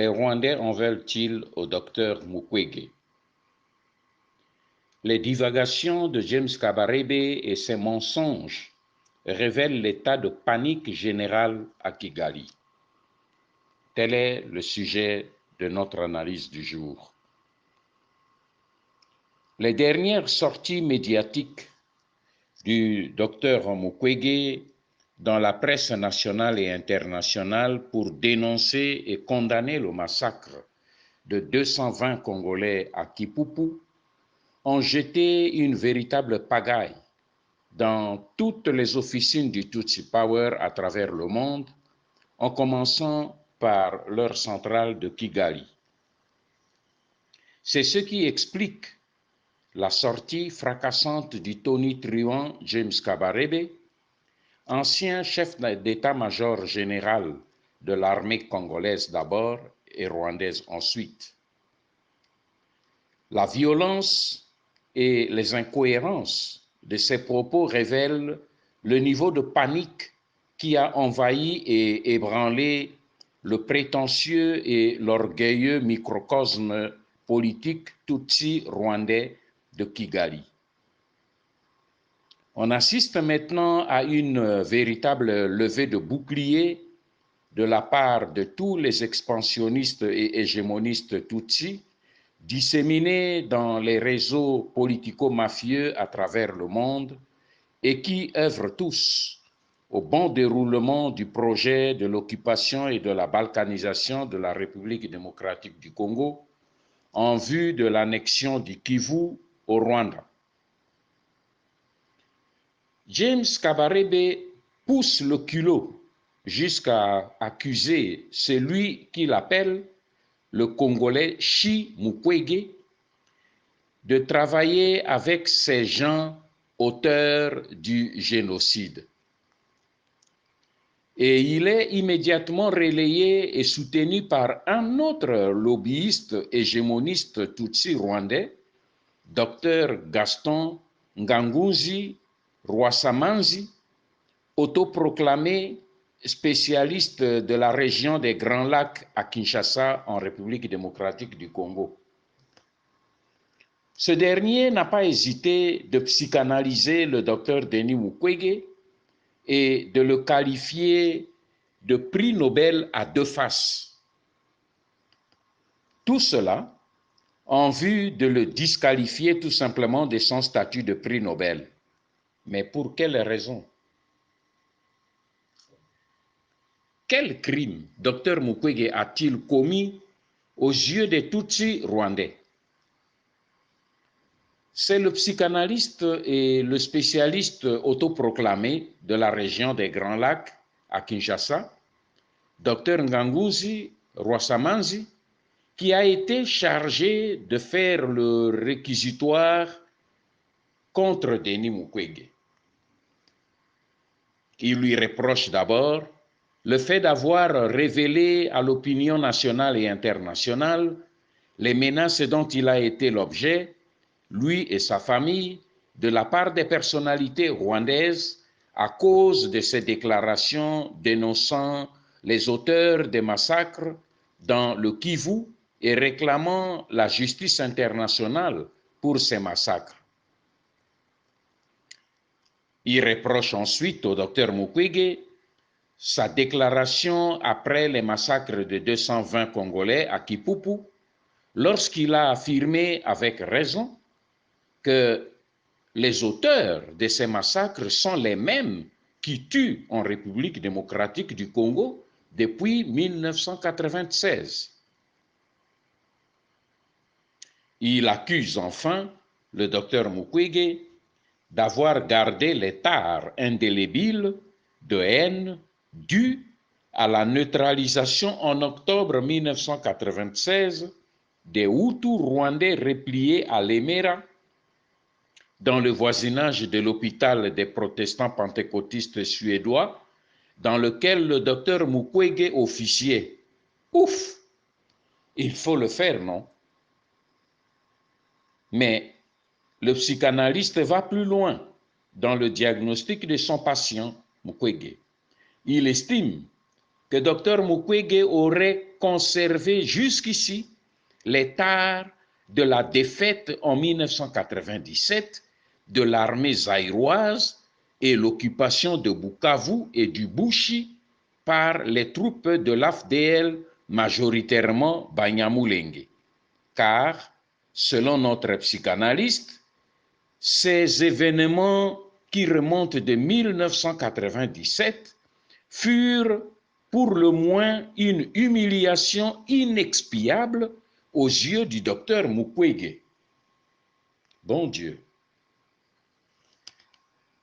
les Rwandais en veulent-ils au docteur Mukwege? Les divagations de James Kabarebe et ses mensonges révèlent l'état de panique générale à Kigali. Tel est le sujet de notre analyse du jour. Les dernières sorties médiatiques du docteur Mukwege dans la presse nationale et internationale pour dénoncer et condamner le massacre de 220 Congolais à Kipupu ont jeté une véritable pagaille dans toutes les officines du Tutsi Power à travers le monde, en commençant par leur centrale de Kigali. C'est ce qui explique la sortie fracassante du tonitruant James Kabarebe, ancien chef d'état-major général de l'armée congolaise d'abord et rwandaise ensuite. La violence et les incohérences de ses propos révèlent le niveau de panique qui a envahi et ébranlé le prétentieux et l'orgueilleux microcosme politique tutsi rwandais de Kigali. On assiste maintenant à une véritable levée de bouclier de la part de tous les expansionnistes et hégémonistes tutsis disséminés dans les réseaux politico-mafieux à travers le monde et qui œuvrent tous au bon déroulement du projet de l'occupation et de la balkanisation de la République démocratique du Congo en vue de l'annexion du Kivu au Rwanda. James Kabarebe pousse le culot jusqu'à accuser celui qu'il appelle le Congolais Chi Mukwege de travailler avec ces gens auteurs du génocide. Et il est immédiatement relayé et soutenu par un autre lobbyiste hégémoniste tutsi rwandais, Dr Gaston Nganguzi Rwasamanzi, autoproclamé spécialiste de la région des Grands Lacs à Kinshasa en République démocratique du Congo. Ce dernier n'a pas hésité de psychanalyser le docteur Denis Mukwege et de le qualifier de prix Nobel à deux faces. Tout cela en vue de le disqualifier tout simplement de son statut de prix Nobel. Mais pour quelle raison? Quel crime Dr Mukwege a-t-il commis aux yeux des Tutsis rwandais? C'est le psychanalyste et le spécialiste autoproclamé de la région des Grands Lacs à Kinshasa, Dr Nganguzi Rwasamanzi, qui a été chargé de faire le réquisitoire contre Denis Mukwege. Il lui reproche d'abord le fait d'avoir révélé à l'opinion nationale et internationale les menaces dont il a été l'objet, lui et sa famille, de la part des personnalités rwandaises à cause de ses déclarations dénonçant les auteurs des massacres dans le Kivu et réclamant la justice internationale pour ces massacres. Il reproche ensuite au docteur Mukwege sa déclaration après les massacres de 220 Congolais à Kipupu, lorsqu'il a affirmé avec raison que les auteurs de ces massacres sont les mêmes qui tuent en République démocratique du Congo depuis 1996. Il accuse enfin le docteur Mukwege d'avoir gardé les tares indélébiles de haine dues à la neutralisation en octobre 1996 des Hutus rwandais repliés à Lemera dans le voisinage de l'hôpital des protestants pentecôtistes suédois dans lequel le docteur Mukwege officiait. Ouf! Il faut le faire, non? Mais le psychanalyste va plus loin dans le diagnostic de son patient, Mukwege. Il estime que Dr Mukwege aurait conservé jusqu'ici les tares de la défaite en 1997 de l'armée zaïroise et l'occupation de Bukavu et du Bushi par les troupes de l'AFDL, majoritairement Banyamulenge. Car, selon notre psychanalyste, ces événements qui remontent de 1997 furent pour le moins une humiliation inexpiable aux yeux du docteur Mukwege. Bon Dieu.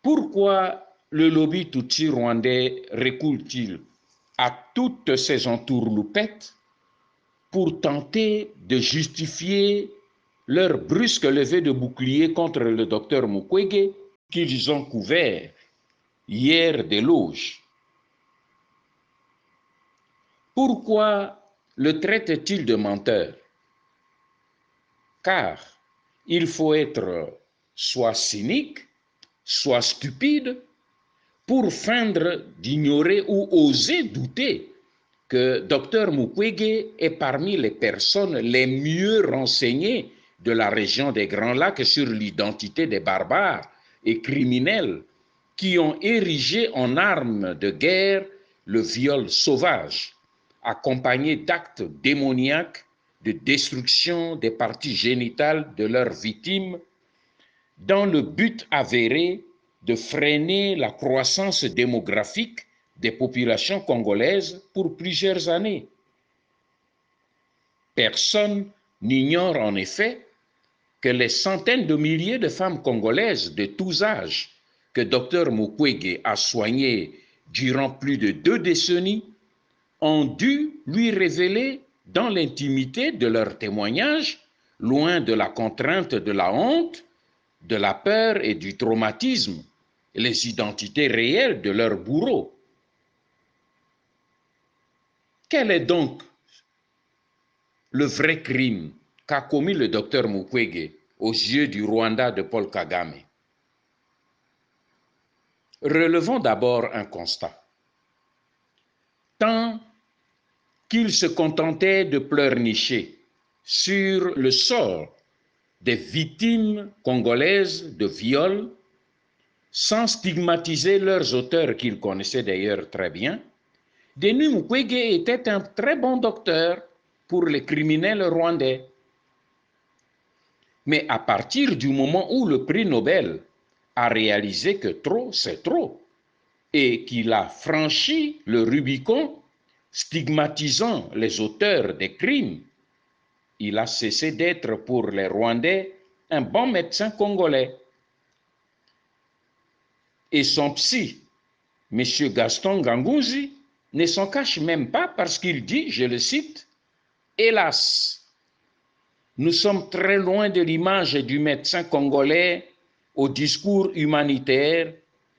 Pourquoi le lobby Tutsi rwandais recoule-t-il à toutes ces entourloupettes pour tenter de justifier leur brusque levée de bouclier contre le docteur Mukwege qu'ils ont couvert hier d'éloges? Pourquoi le traite-t-il de menteur? Car il faut être soit cynique, soit stupide pour feindre d'ignorer ou oser douter que Dr Mukwege est parmi les personnes les mieux renseignées de la région des Grands Lacs sur l'identité des barbares et criminels qui ont érigé en arme de guerre le viol sauvage, accompagné d'actes démoniaques de destruction des parties génitales de leurs victimes, dans le but avéré de freiner la croissance démographique des populations congolaises pour plusieurs années. Personne n'ignore en effet que les centaines de milliers de femmes congolaises de tous âges que Dr Mukwege a soignées durant plus de 2 décennies ont dû lui révéler dans l'intimité de leurs témoignages, loin de la contrainte de la honte, de la peur et du traumatisme, les identités réelles de leurs bourreaux. Quel est donc le vrai crime qu'a commis le docteur Mukwege aux yeux du Rwanda de Paul Kagame? Relevons d'abord un constat. Tant qu'il se contentait de pleurnicher sur le sort des victimes congolaises de viol, sans stigmatiser leurs auteurs qu'il connaissait d'ailleurs très bien, Denis Mukwege était un très bon docteur pour les criminels rwandais. Mais à partir du moment où le prix Nobel a réalisé que trop, c'est trop, et qu'il a franchi le Rubicon, stigmatisant les auteurs des crimes, il a cessé d'être pour les Rwandais un bon médecin congolais. Et son psy, M. Gaston Ganguzi, ne s'en cache même pas parce qu'il dit, je le cite, « Hélas, nous sommes très loin de l'image du médecin congolais au discours humanitaire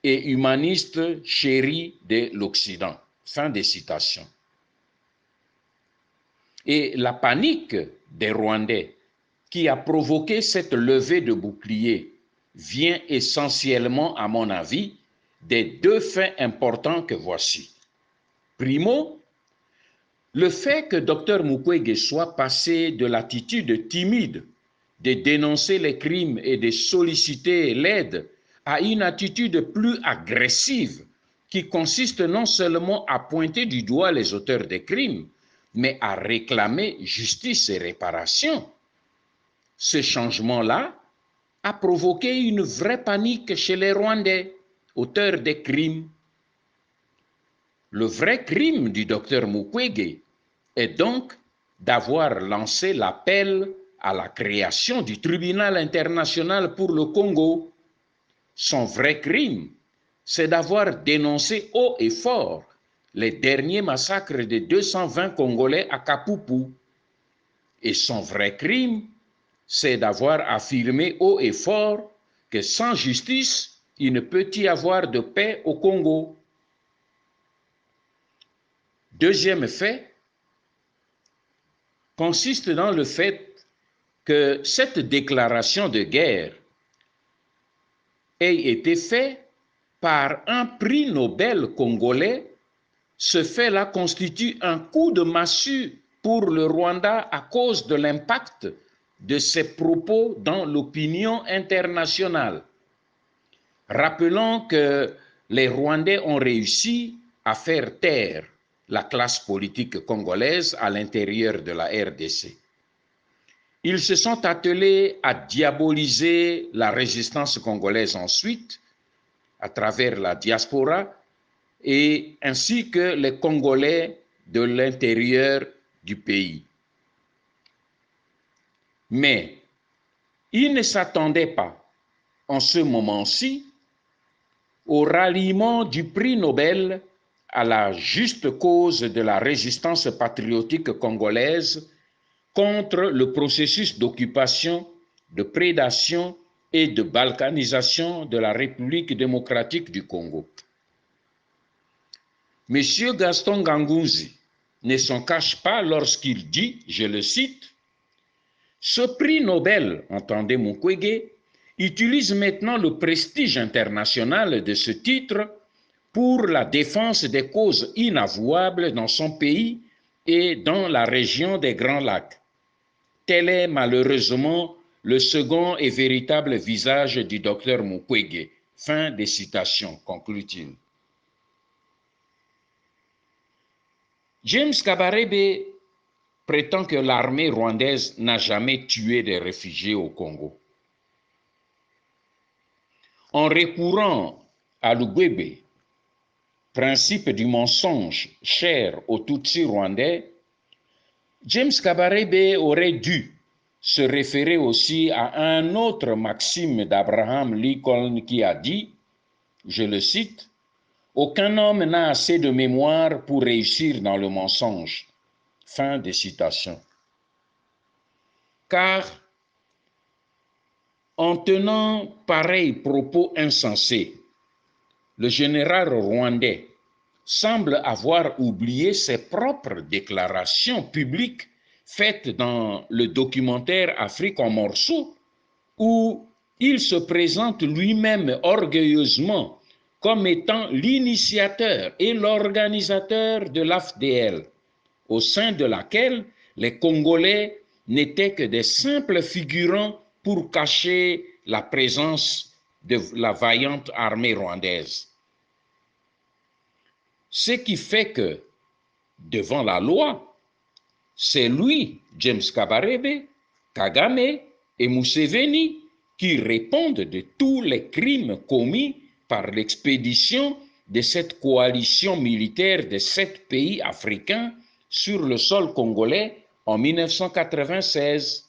et humaniste chéri de l'Occident. » Fin de citation. Et la panique des Rwandais qui a provoqué cette levée de bouclier vient essentiellement, à mon avis, des 2 faits importants que voici. Primo, le fait que Dr Mukwege soit passé de l'attitude timide de dénoncer les crimes et de solliciter l'aide à une attitude plus agressive qui consiste non seulement à pointer du doigt les auteurs des crimes, mais à réclamer justice et réparation. Ce changement-là a provoqué une vraie panique chez les Rwandais, auteurs des crimes. Le vrai crime du docteur Mukwege est donc d'avoir lancé l'appel à la création du tribunal international pour le Congo. Son vrai crime, c'est d'avoir dénoncé haut et fort les derniers massacres de 220 Congolais à Kapupu. Et son vrai crime, c'est d'avoir affirmé haut et fort que sans justice, il ne peut y avoir de paix au Congo. Deuxième fait consiste dans le fait que cette déclaration de guerre ait été faite par un prix Nobel congolais. Ce fait-là constitue un coup de massue pour le Rwanda à cause de l'impact de ses propos dans l'opinion internationale. Rappelons que les Rwandais ont réussi à faire taire la classe politique congolaise à l'intérieur de la RDC. Ils se sont attelés à diaboliser la résistance congolaise ensuite, à travers la diaspora, et ainsi que les Congolais de l'intérieur du pays. Mais ils ne s'attendaient pas, en ce moment-ci, au ralliement du prix Nobel à la juste cause de la résistance patriotique congolaise contre le processus d'occupation, de prédation et de balkanisation de la République démocratique du Congo. M. Gaston Gangunzi ne s'en cache pas lorsqu'il dit, je le cite, « Ce prix Nobel, entendez Mukwege, utilise maintenant le prestige international de ce titre pour la défense des causes inavouables dans son pays et dans la région des Grands Lacs. Tel est malheureusement le second et véritable visage du docteur Mukwege. » Fin des citations, conclut-il. James Kabarebe prétend que l'armée rwandaise n'a jamais tué des réfugiés au Congo. En recourant à l'Ugwebe, principe du mensonge cher aux Tutsis rwandais, James Kabarebe aurait dû se référer aussi à un autre maxime d'Abraham Lincoln qui a dit, je le cite, « Aucun homme n'a assez de mémoire pour réussir dans le mensonge. » Fin des citations. Car en tenant pareils propos insensés, le général rwandais semble avoir oublié ses propres déclarations publiques faites dans le documentaire Afrique en morceaux, où il se présente lui-même orgueilleusement comme étant l'initiateur et l'organisateur de l'AFDL, au sein de laquelle les Congolais n'étaient que des simples figurants pour cacher la présence de la vaillante armée rwandaise. Ce qui fait que, devant la loi, c'est lui, James Kabarebe, Kagame et Museveni qui répondent de tous les crimes commis par l'expédition de cette coalition militaire de 7 pays africains sur le sol congolais en 1996.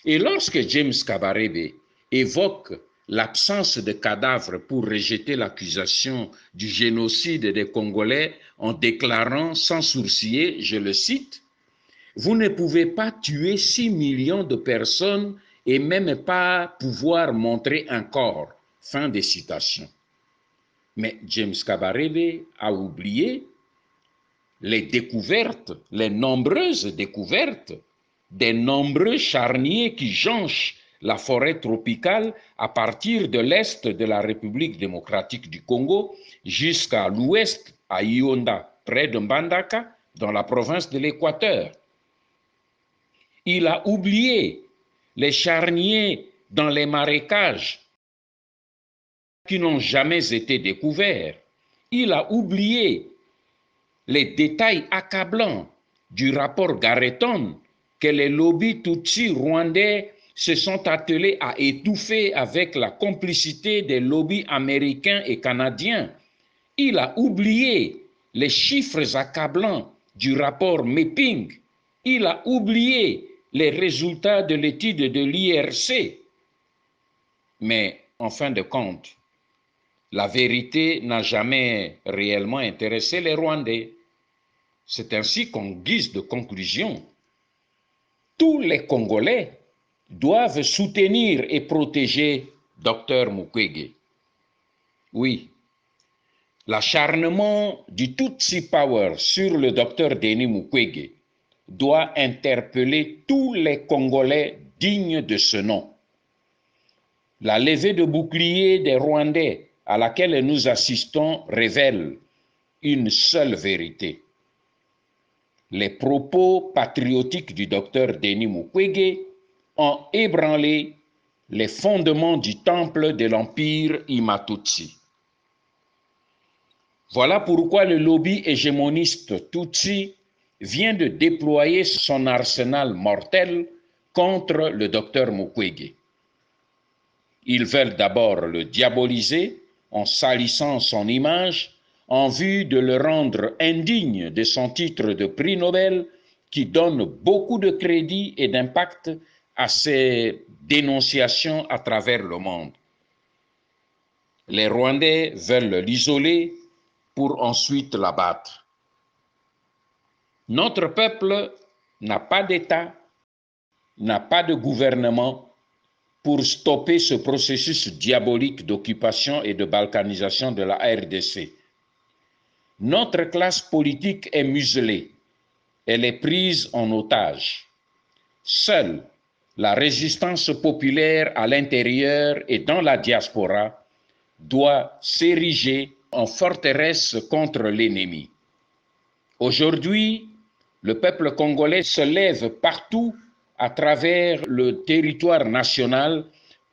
Et lorsque James Kabarebe évoque l'absence de cadavres pour rejeter l'accusation du génocide des Congolais en déclarant sans sourciller, je le cite, « Vous ne pouvez pas tuer 6 millions de personnes et même pas pouvoir montrer un corps. » Fin des citations. Mais James Kabarebe a oublié les découvertes, les nombreuses découvertes des nombreux charniers qui jonchent la forêt tropicale à partir de l'est de la République démocratique du Congo jusqu'à l'ouest, à Ionda, près de Mbandaka, dans la province de l'Équateur. Il a oublié les charniers dans les marécages qui n'ont jamais été découverts. Il a oublié les détails accablants du rapport Garreton que les lobbies Tutsis rwandais se sont attelés à étouffer avec la complicité des lobbies américains et canadiens. Il a oublié les chiffres accablants du rapport Mapping. Il a oublié les résultats de l'étude de l'IRC. Mais en fin de compte, la vérité n'a jamais réellement intéressé les Rwandais. C'est ainsi qu'en guise de conclusion, tous les Congolais doivent soutenir et protéger Dr Mukwege. Oui, l'acharnement du Tutsi Power sur le Dr Denis Mukwege doit interpeller tous les Congolais dignes de ce nom. La levée de bouclier des Rwandais à laquelle nous assistons révèle une seule vérité. les propos patriotiques du docteur Denis Mukwege ont ébranlé les fondements du temple de l'empire Imatutsi. Voilà pourquoi le lobby hégémoniste Tutsi vient de déployer son arsenal mortel contre le docteur Mukwege. Ils veulent d'abord le diaboliser en salissant son image en vue de le rendre indigne de son titre de prix Nobel qui donne beaucoup de crédit et d'impact à ses dénonciations à travers le monde. Les Rwandais veulent l'isoler pour ensuite l'abattre. Notre peuple n'a pas d'État, n'a pas de gouvernement pour stopper ce processus diabolique d'occupation et de balkanisation de la RDC. Notre classe politique est muselée, elle est prise en otage. Seule la résistance populaire à l'intérieur et dans la diaspora doit s'ériger en forteresse contre l'ennemi. Aujourd'hui, le peuple congolais se lève partout à travers le territoire national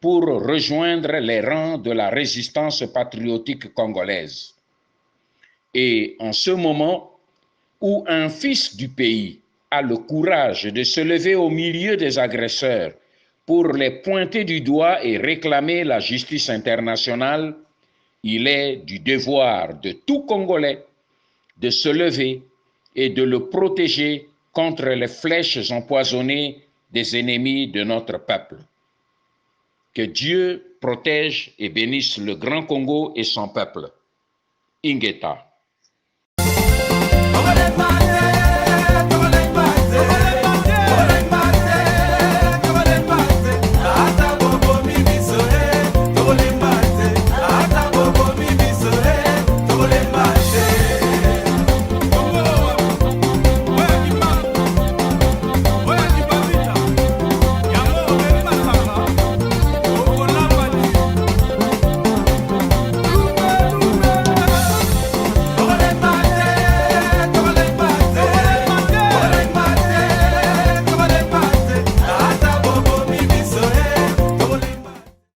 pour rejoindre les rangs de la résistance patriotique congolaise. Et en ce moment où un fils du pays a le courage de se lever au milieu des agresseurs pour les pointer du doigt et réclamer la justice internationale, il est du devoir de tout Congolais de se lever et de le protéger contre les flèches empoisonnées des ennemis de notre peuple. Que Dieu protège et bénisse le Grand Congo et son peuple. Ingeta.